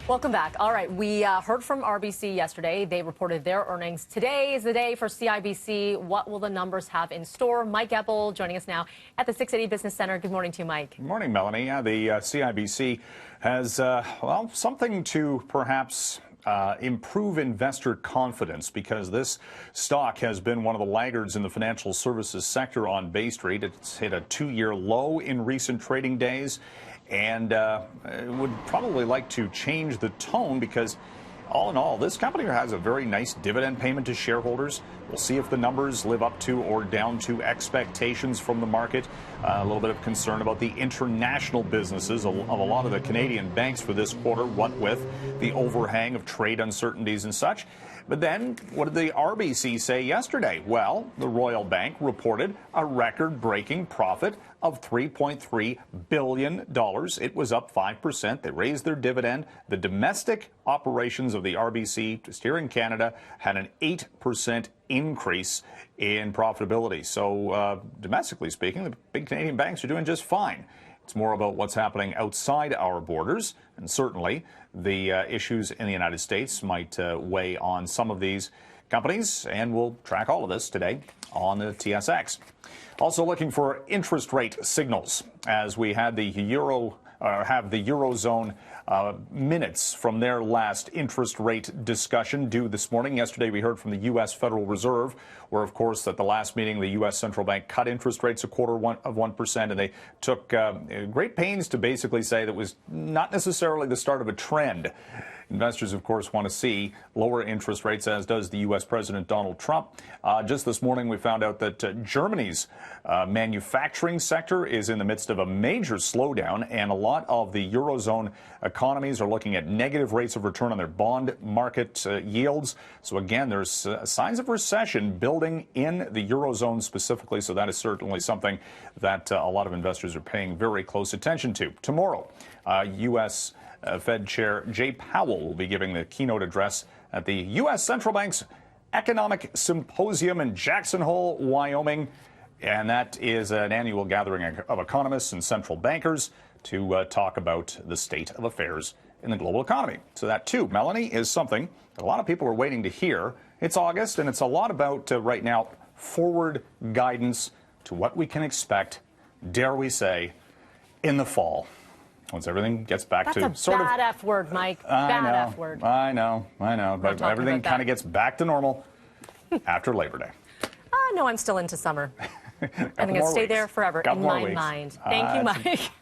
Welcome back. All right, we heard from RBC yesterday. They reported their earnings. Today is the day for CIBC. What will the numbers have in store? Mike Eppel joining us now at the 680 Business Center. Good morning to you, Mike. Good morning, Melanie. The CIBC has, something to perhaps improve investor confidence, because this stock has been one of the laggards in the financial services sector on Bay Street. It's hit a two-year low in recent trading days, and would probably like to change the tone, because all in all, this company has a very nice dividend payment to shareholders. We'll see if the numbers live up to or down to expectations from the market. A little bit of concern about the international businesses of a lot of the Canadian banks for this quarter, what with the overhang of trade uncertainties and such. But then, what did the RBC say yesterday? Well, the Royal Bank reported a record-breaking profit of $3.3 billion. It was up 5%. They raised their dividend. The domestic operations of the RBC, just here in Canada, had an 8% increase in profitability. So domestically speaking, the big Canadian banks are doing just fine. It's more about what's happening outside our borders, and certainly the issues in the United States might weigh on some of these companies, and we'll track all of this today on the TSX. Also looking for interest rate signals as we had the Eurozone minutes from their last interest rate discussion due this morning. Yesterday, we heard from the U.S. Federal Reserve, where, of course, at the last meeting, the U.S. Central Bank cut interest rates a quarter of 1%, and they took great pains to basically say that was not necessarily the start of a trend. Investors, of course, want to see lower interest rates, as does the U.S. President Donald Trump. Just this morning, we found out that Germany's manufacturing sector is in the midst of a major slowdown, and a lot of the Eurozone economies are looking at negative rates of return on their bond market yields. So again, there's signs of recession building in the Eurozone specifically, so that is certainly something that a lot of investors are paying very close attention to. Tomorrow, U.S. Fed Chair Jay Powell will be giving the keynote address at the U.S. Central Bank's Economic Symposium in Jackson Hole, Wyoming. And that is an annual gathering of economists and central bankers to talk about the state of affairs in the global economy. So that, too, Melanie, is something that a lot of people are waiting to hear. It's August, and it's a lot about, right now, forward guidance to what we can expect, dare we say, in the fall. Once everything gets back to sort of... That's a bad F word, Mike. Bad F word. I know. But everything kind of gets back to normal after Labor Day. No, I'm still into summer. I'm going to stay there forever in my mind. Thank you, Mike.